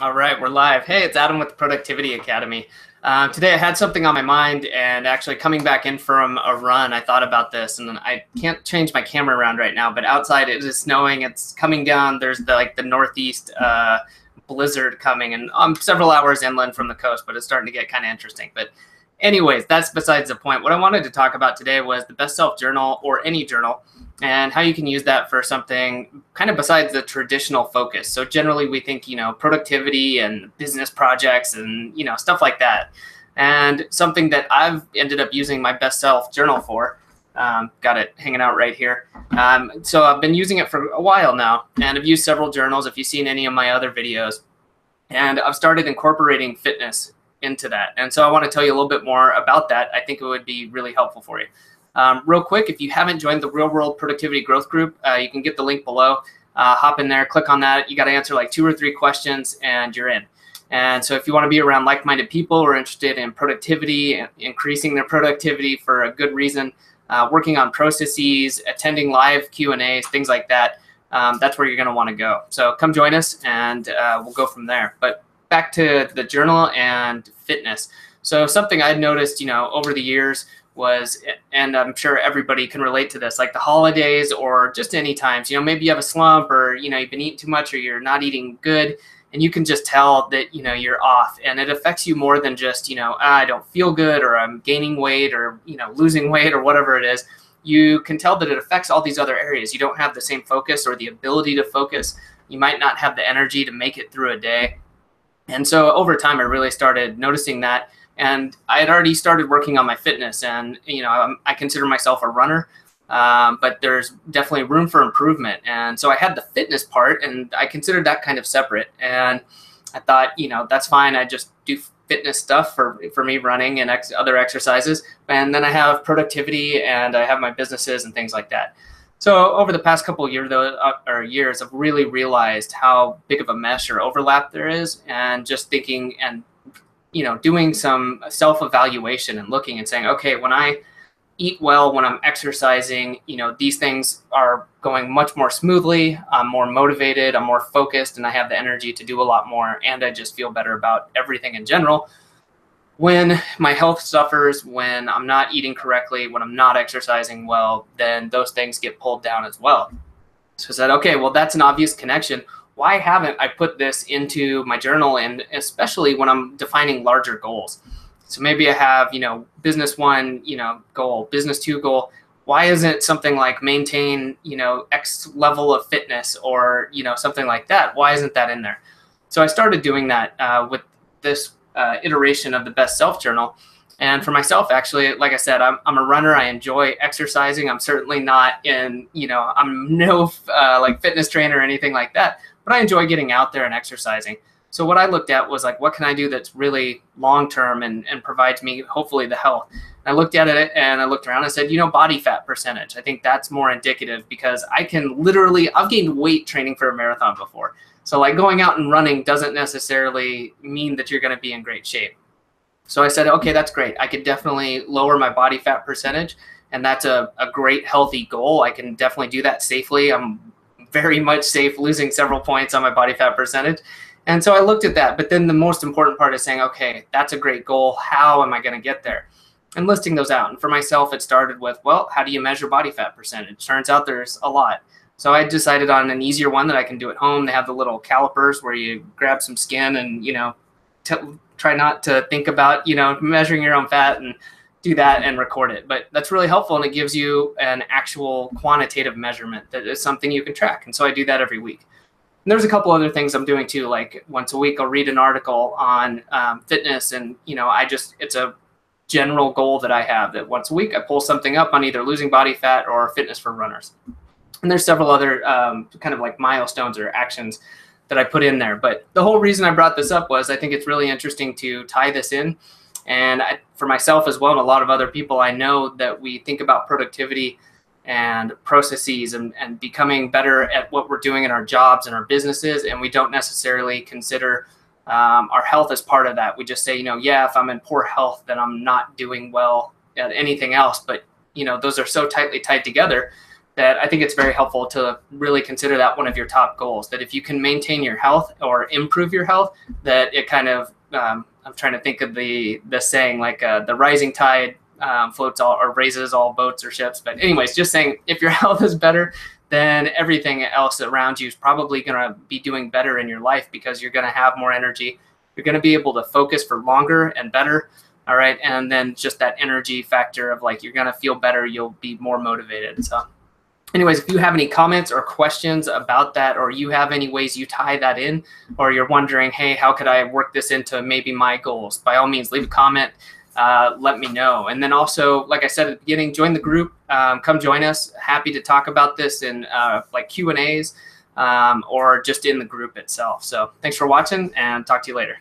All right, we're live. Hey, it's Adam with the Productivity Academy. Today I had something on my mind, and actually coming back in from a run, I thought about this, and I can't change my camera around right now, but outside it is snowing. It's coming down. There's the northeast blizzard coming, and I'm several hours inland from the coast, but it's starting to get kind of interesting. But anyways, that's besides the point. What I wanted to talk about today was the Best Self Journal, or any journal, and how you can use that for something kind of besides the traditional focus. So generally we think, productivity and business projects and, stuff like that. And something that I've ended up using my Best Self Journal for, got it hanging out right here. So I've been using it for a while now, and I've used several journals if you've seen any of my other videos. And I've started incorporating fitness into that. And so I want to tell you a little bit more about that. I think it would be really helpful for you. Real quick, if you haven't joined the Real World Productivity Growth Group, you can get the link below. Hop in there, click on that. You got to answer like 2 or 3 questions and you're in. And so if you want to be around like-minded people who are interested in productivity, and increasing their productivity for a good reason, working on processes, attending live Q&As, things like that, that's where you're going to want to go. So come join us and we'll go from there. But back to the journal and fitness. So something I'd noticed, over the years was, and I'm sure everybody can relate to this, like the holidays or just any times, maybe you have a slump, or, you've been eating too much, or you're not eating good, and you can just tell that, you're off, and it affects you more than just, I don't feel good, or I'm gaining weight, or, losing weight, or whatever it is. You can tell that it affects all these other areas. You don't have the same focus or the ability to focus. You might not have the energy to make it through a day. And so over time, I really started noticing that. And I had already started working on my fitness, and I consider myself a runner, but there's definitely room for improvement. And so I had the fitness part, and I considered that kind of separate. And I thought, that's fine. I just do fitness stuff for me, running and other exercises, and then I have productivity, and I have my businesses and things like that. So over the past couple of years, I've really realized how big of a mesh or overlap there is, and just thinking and doing some self-evaluation and looking and saying, okay, when I eat well, when I'm exercising, these things are going much more smoothly. I'm more motivated, I'm more focused, and I have the energy to do a lot more. And I just feel better about everything in general. When my health suffers, when I'm not eating correctly, when I'm not exercising well, then those things get pulled down as well. So I said, okay, well, that's an obvious connection. Why haven't I put this into my journal, and especially when I'm defining larger goals? So maybe I have, business 1, goal, business 2 goal. Why isn't something like maintain, X level of fitness, or, something like that? Why isn't that in there? So I started doing that with this iteration of the Best Self Journal. And for myself, actually, like I said, I'm a runner. I enjoy exercising. I'm certainly not I'm no like fitness trainer or anything like that, but I enjoy getting out there and exercising. So what I looked at was like, what can I do that's really long-term and provides me hopefully the health? And I looked at it, and I looked around and said, body fat percentage. I think that's more indicative, because I've gained weight training for a marathon before. So like going out and running doesn't necessarily mean that you're going to be in great shape. So I said, okay, that's great. I could definitely lower my body fat percentage, and that's a great healthy goal. I can definitely do that safely. I'm very much safe losing several points on my body fat percentage. And so I looked at that, but then the most important part is saying, okay, that's a great goal. How am I going to get there? And listing those out. And for myself, it started with, well, how do you measure body fat percentage? Turns out there's a lot. So I decided on an easier one that I can do at home. They have the little calipers where you grab some skin and, try not to think about, measuring your own fat, and do that and record it. But that's really helpful, and it gives you an actual quantitative measurement that is something you can track. And so I do that every week. And there's a couple other things I'm doing too. Like once a week, I'll read an article on fitness, and, it's a general goal that I have, that once a week I pull something up on either losing body fat or fitness for runners. And there's several other kind of like milestones or actions that I put in there. But the whole reason I brought this up was I think it's really interesting to tie this in. And for myself as well, and a lot of other people, I know that we think about productivity and processes and becoming better at what we're doing in our jobs and our businesses, and we don't necessarily consider our health as part of that. We just say, yeah, if I'm in poor health, then I'm not doing well at anything else. But, those are so tightly tied together that I think it's very helpful to really consider that one of your top goals, that if you can maintain your health or improve your health, that it kind of, I'm trying to think of the saying, like the rising tide floats all or raises all boats or ships. But anyways, just saying, if your health is better, then everything else around you is probably going to be doing better in your life, because you're going to have more energy. You're going to be able to focus for longer and better. All right. And then just that energy factor of like, you're going to feel better. You'll be more motivated. So anyways, if you have any comments or questions about that, or you have any ways you tie that in, or you're wondering, hey, how could I work this into maybe my goals? By all means, leave a comment. Let me know. And then also, like I said at the beginning, join the group. Come join us. Happy to talk about this in like Q&As or just in the group itself. So thanks for watching, and talk to you later.